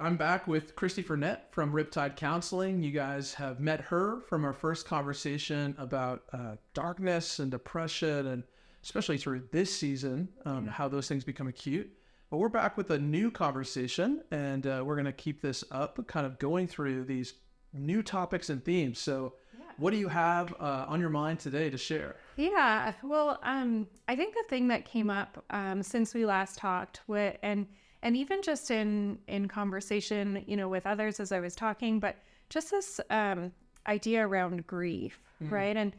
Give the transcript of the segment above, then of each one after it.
I'm back with Christie Frenette from Riptide Counseling. You guys have met her from our first conversation about darkness and depression, and especially through this season, how those things become acute. But we're back with a new conversation, and we're going to keep this up, kind of going through these new topics and themes. So what do you have on your mind today to share? Yeah, well, I think the thing that came up since we last talked and even just in conversation, with others as I was talking, but just this idea around grief, right?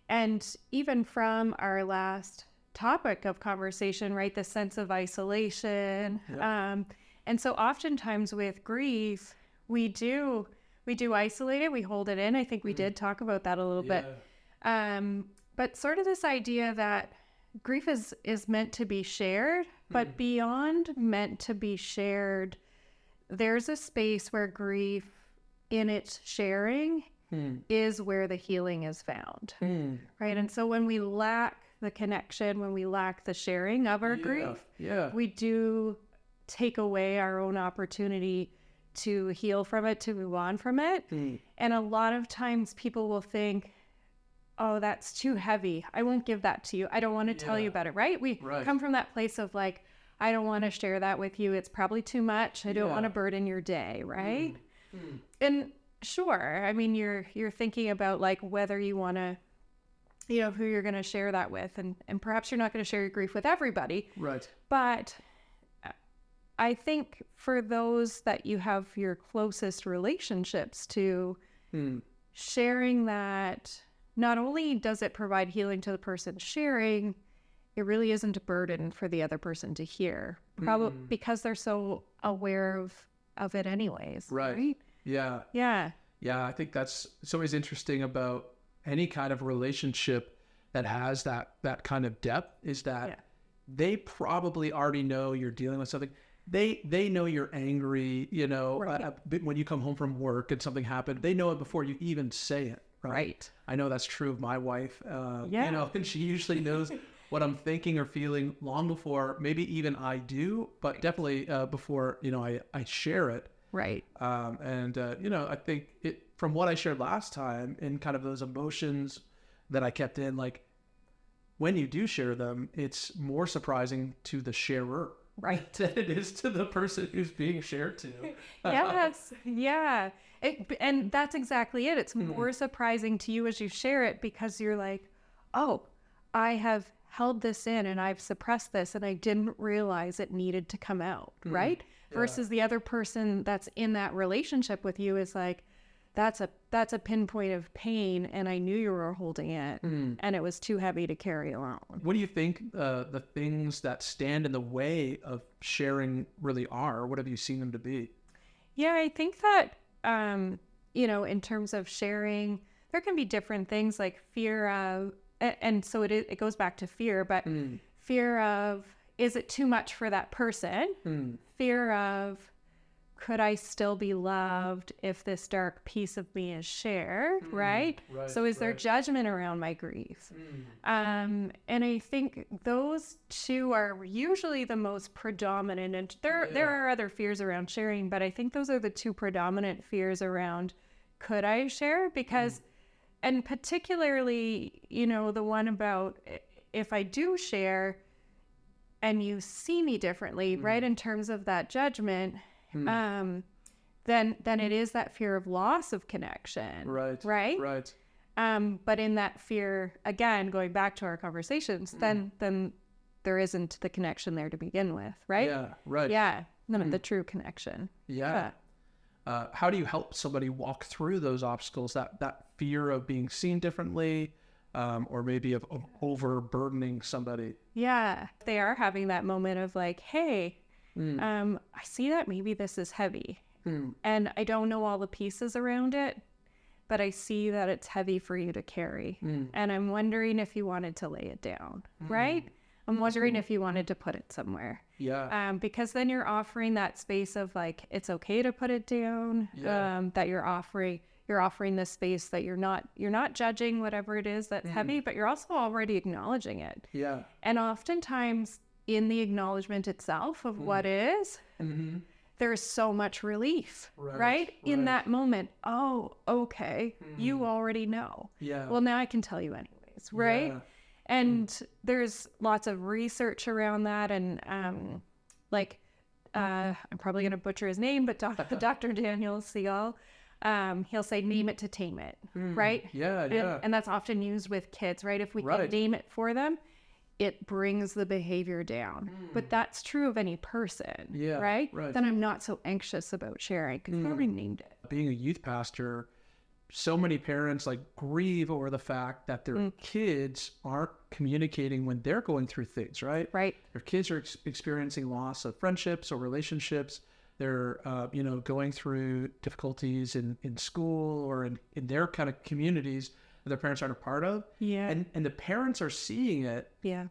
And even from our last topic of conversation, right, the sense of isolation. And so oftentimes with grief, we do isolate it, we hold it in. I think we did talk about that a little bit. But sort of this idea that grief is meant to be shared, but beyond meant to be shared, there's a space where grief in its sharing is where the healing is found, right? And so when we lack the connection, when we lack the sharing of our grief, we do take away our own opportunity to heal from it, to move on from it. And a lot of times people will think, oh, that's too heavy. I won't give that to you. I don't want to tell you about it, right? We come from that place of like, I don't want to share that with you. It's probably too much. I don't want to burden your day, right? And sure, I mean, you're thinking about like whether you want to, who you're going to share that with. And perhaps you're not going to share your grief with everybody. Right. But I think for those that you have your closest relationships to, sharing that, not only does it provide healing to the person sharing, it really isn't a burden for the other person to hear, probably because they're so aware of it anyways. Right? Yeah. I think it's always interesting about any kind of relationship that has that kind of depth is that they probably already know you're dealing with something. They know you're angry, when you come home from work and something happened, they know it before you even say it. Right. I know that's true of my wife, and she usually knows what I'm thinking or feeling long before maybe even I do, but definitely before, I share it. Right. I think from what I shared last time and kind of those emotions that I kept in, like when you do share them, it's more surprising to the sharer. Right. Than it is to the person who's being shared to. And that's exactly it. It's more surprising to you as you share it because you're like, oh, I have held this in and I've suppressed this and I didn't realize it needed to come out, right? Versus the other person that's in that relationship with you is like, that's a pinpoint of pain and I knew you were holding it and it was too heavy to carry alone. What do you think the things that stand in the way of sharing really are? What have you seen them to be? Yeah, I think that, in terms of sharing, there can be different things like fear of, and so it goes back to fear, but fear of, is it too much for that person? Fear of, could I still be loved if this dark piece of me is shared, right? So is there judgment around my grief? And I think those two are usually the most predominant. And there are other fears around sharing, but I think those are the two predominant fears around, could I share? Because, and particularly, the one about if I do share and you see me differently, right, in terms of that judgment, then it is that fear of loss of connection. Right. But in that fear, again, going back to our conversations, then there isn't the connection there to begin with, right? None of the true connection. How do you help somebody walk through those obstacles, that fear of being seen differently, or maybe of overburdening somebody? They are having that moment of like, hey, I see that maybe this is heavy and I don't know all the pieces around it, but I see that it's heavy for you to carry. And I'm wondering if you wanted to lay it down, right? I'm wondering if you wanted to put it somewhere. Because then you're offering that space of like, it's okay to put it down, that you're offering this space that you're not judging whatever it is that's heavy, but you're also already acknowledging it. And oftentimes in the acknowledgement itself of what is, there's so much relief, right? In that moment. Oh, okay. You already know. Yeah. Well, now I can tell you anyways, right? Yeah. And there's lots of research around that. And like, I'm probably going to butcher his name, but Dr. Daniel Siegel, he'll say, name it to tame it, right? Yeah. And that's often used with kids, right? If we can name it for them, it brings the behavior down. But that's true of any person, right? Then I'm not so anxious about sharing because I already named it. Being a youth pastor, so many parents like grieve over the fact that their kids aren't communicating when they're going through things, right? Right. Their kids are experiencing loss of friendships or relationships. They're, going through difficulties in school or in their kind of communities that their parents aren't a part of. Yeah. And the parents are seeing it. Yeah.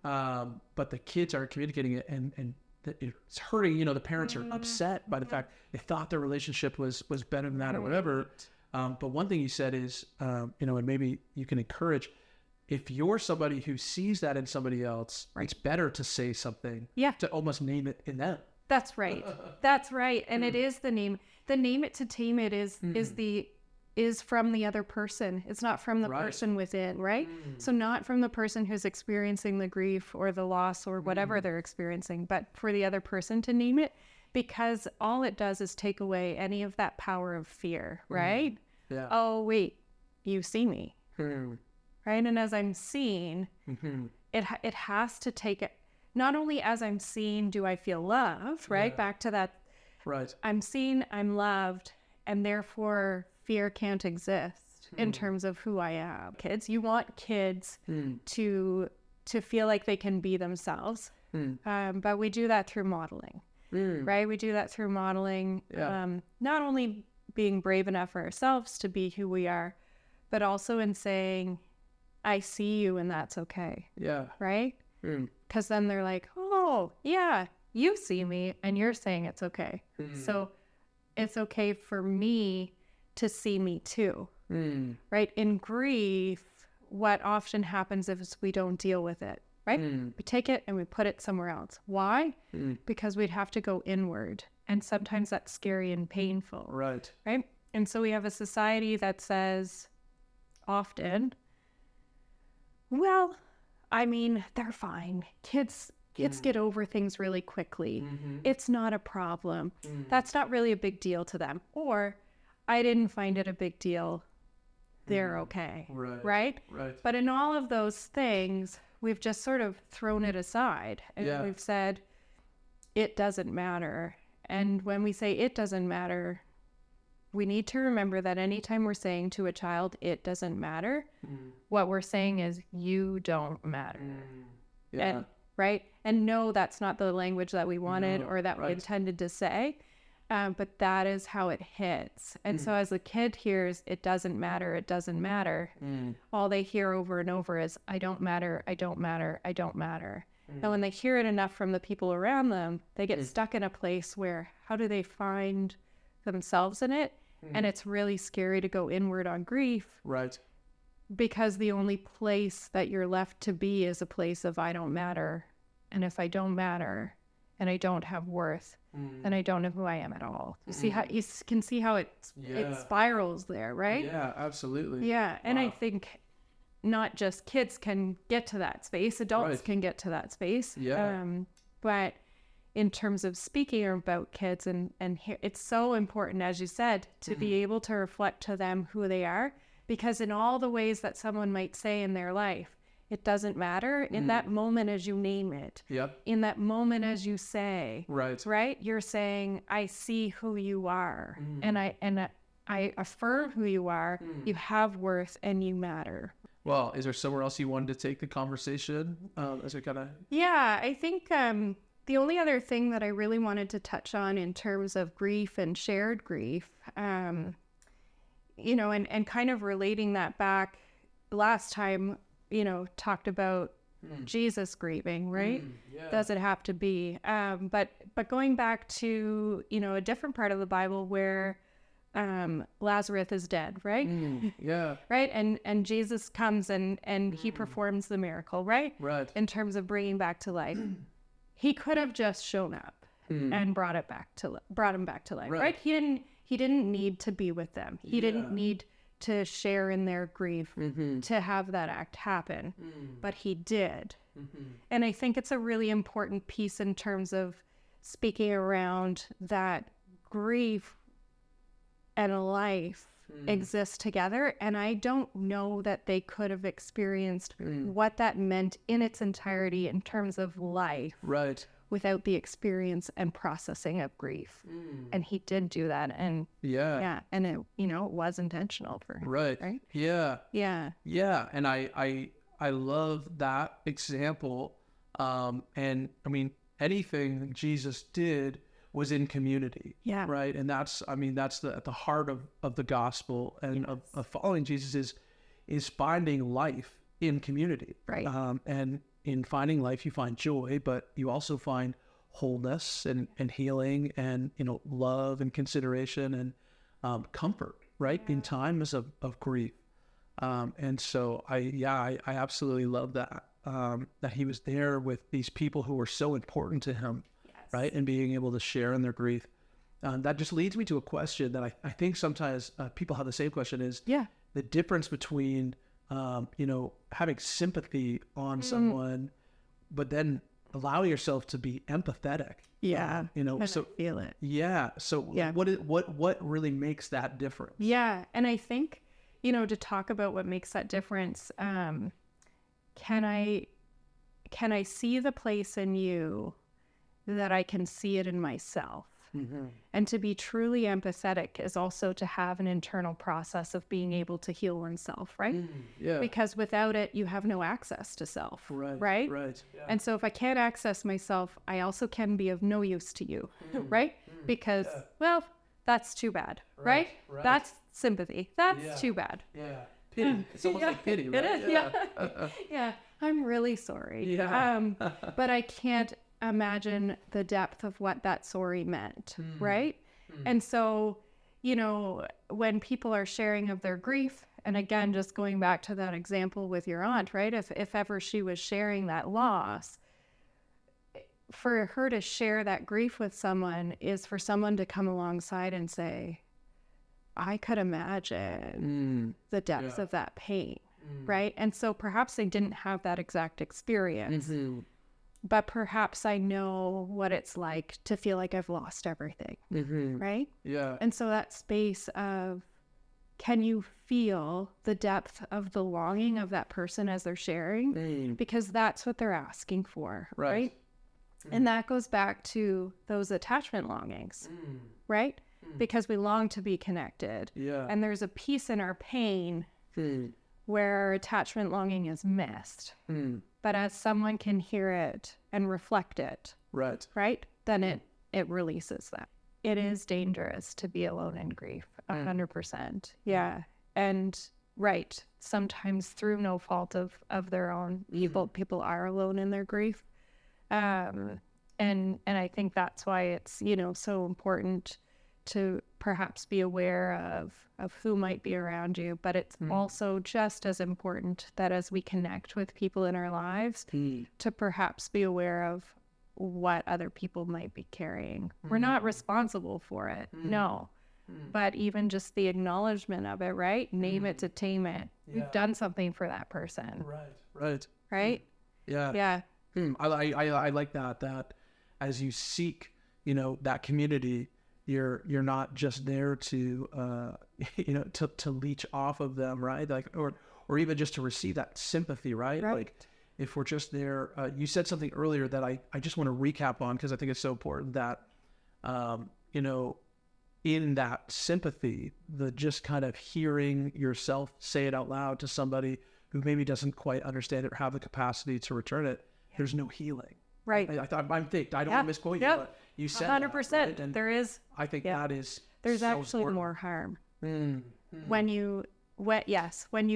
But the kids aren't communicating it, and it's hurting. The parents are upset by the fact they thought their relationship was better than that or whatever. But one thing you said is, and maybe you can encourage, if you're somebody who sees that in somebody else, it's better to say something. Yeah. To almost name it in them. That's right. That's right. And it is the name it to tame it is from the other person. It's not from the person within, right? So not from the person who's experiencing the grief or the loss or whatever they're experiencing, but for the other person to name it, because all it does is take away any of that power of fear, right? Yeah. Oh, wait, you see me, right? And as I'm seen, it has to take it. Not only as I'm seen do I feel loved, right? Back to that. Right. I'm seen, I'm loved, and therefore fear can't exist in terms of who I am. Kids, you want kids to feel like they can be themselves, but we do that through modeling, right? We do that through modeling, not only being brave enough for ourselves to be who we are, but also in saying, I see you and that's okay. Yeah. Right? Because then they're like, oh, yeah, you see me and you're saying it's okay. So it's okay for me to see me too. Right? In grief, what often happens is we don't deal with it, right? We take it and we put it somewhere else. Why? Because we'd have to go inward. And sometimes that's scary and painful. Right. Right? And so we have a society that says often, well, I mean, they're fine. Kids get over things really quickly. It's not a problem. That's not really a big deal to them. Or, I didn't find it a big deal. They're okay. Right? But in all of those things, we've just sort of thrown it aside. And we've said, it doesn't matter. And when we say it doesn't matter, we need to remember that anytime we're saying to a child, it doesn't matter, what we're saying is, you don't matter. And, right? And no, that's not the language that we wanted or that we intended to say, but that is how it hits. And so as the kid hears, it doesn't matter, all they hear over and over is, I don't matter, I don't matter, I don't matter. And when they hear it enough from the people around them, they get stuck in a place where, how do they find themselves in it? And it's really scary to go inward on grief. Right. Because the only place that you're left to be is a place of I don't matter. And if I don't matter and I don't have worth, then I don't know who I am at all. You see how you can see how it spirals there, right? Yeah, absolutely. Yeah. And I think not just kids can get to that space, adults can get to that space. Yeah. But in terms of speaking about kids and it's so important, as you said, to be able to reflect to them who they are, because in all the ways that someone might say in their life, it doesn't matter. In that moment as you name it, in that moment as you say, right, you're saying, I see who you are, and I affirm who you are, you have worth, and you matter. Well, is there somewhere else you wanted to take the conversation as we kind of... Yeah, I think the only other thing that I really wanted to touch on in terms of grief and shared grief, and kind of relating that back last time, talked about Jesus grieving, right? Does it have to be? But going back to, a different part of the Bible where Lazarus is dead, right? Right? And Jesus comes and he performs the miracle, right? Right. In terms of bringing back to life. He could have just shown up and brought him back to life, right? He didn't need to be with them. He didn't need to share in their grief to have that act happen, but he did. And I think it's a really important piece in terms of speaking around that grief and life exist together. And I don't know that they could have experienced what that meant in its entirety in terms of life. Right. Without the experience and processing of grief. And he did do that. And and it, it was intentional for him. Right. Yeah. And I love that example. And I mean, anything Jesus did was in community. Yeah. Right. And that's at the heart of the gospel and of following Jesus is finding life in community. Right. And in finding life, you find joy, but you also find wholeness and healing and, love and consideration and comfort, right? In times of grief. And so I absolutely love that, that he was there with these people who were so important to him, right? And being able to share in their grief. That just leads me to a question that I think sometimes people have the same question is the difference between having sympathy on someone, but then allowing yourself to be empathetic. Yeah. So feel it. Yeah. So what really makes that difference? Yeah. And I think, to talk about what makes that difference, can I see the place in you that I can see it in myself? And to be truly empathetic is also to have an internal process of being able to heal oneself, right? Because without it, you have no access to self, right? Yeah. And so if I can't access myself, I also can be of no use to you, right? Because, well, that's too bad, right? That's sympathy. That's too bad. Yeah. Pity. It's almost like pity, right? It is, yeah. I'm really sorry. But I can't imagine the depth of what that sorry meant, right? And so, when people are sharing of their grief, and again, just going back to that example with your aunt, right? If ever she was sharing that loss, for her to share that grief with someone is for someone to come alongside and say, I could imagine the depths of that pain, right? And so perhaps they didn't have that exact experience, but perhaps I know what it's like to feel like I've lost everything, right? Yeah. And so that space of, can you feel the depth of the longing of that person as they're sharing? Because that's what they're asking for, right? And that goes back to those attachment longings, right? Because we long to be connected. Yeah. And there's a piece in our pain where our attachment longing is missed. But as someone can hear it and reflect it, right? Then it releases that. It is dangerous to be alone in grief, 100%. Yeah. And sometimes through no fault of their own, people are alone in their grief. And I think that's why it's, so important to perhaps be aware of who might be around you, but it's also just as important that as we connect with people in our lives, to perhaps be aware of what other people might be carrying. We're not responsible for it, no. But even just the acknowledgement of it, right? Name it to tame it. We've done something for that person. Right? Yeah. Yeah. I like that as you seek, that community, you're not just there to to leech off of them, right? Like, or even just to receive that sympathy, right? Like, if we're just there, you said something earlier that I just want to recap on, because I think it's so important that in that sympathy, the just kind of hearing yourself say it out loud to somebody who maybe doesn't quite understand it or have the capacity to return it, there's no healing. Right. I don't want to misquote you, but you said 100%. That, right? And there is. I think that is. There's so actually important. more harm when you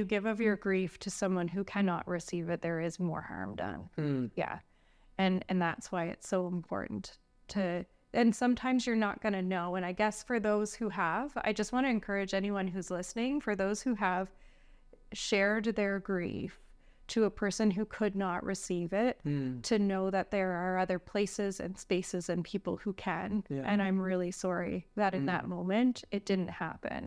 give of your grief to someone who cannot receive it. There is more harm done. Yeah, and that's why it's so important to. And sometimes you're not going to know. And I guess for those who have, I just want to encourage anyone who's listening. For those who have shared their grief, to a person who could not receive it, to know that there are other places and spaces and people who can. And I'm really sorry that in that moment it didn't happen.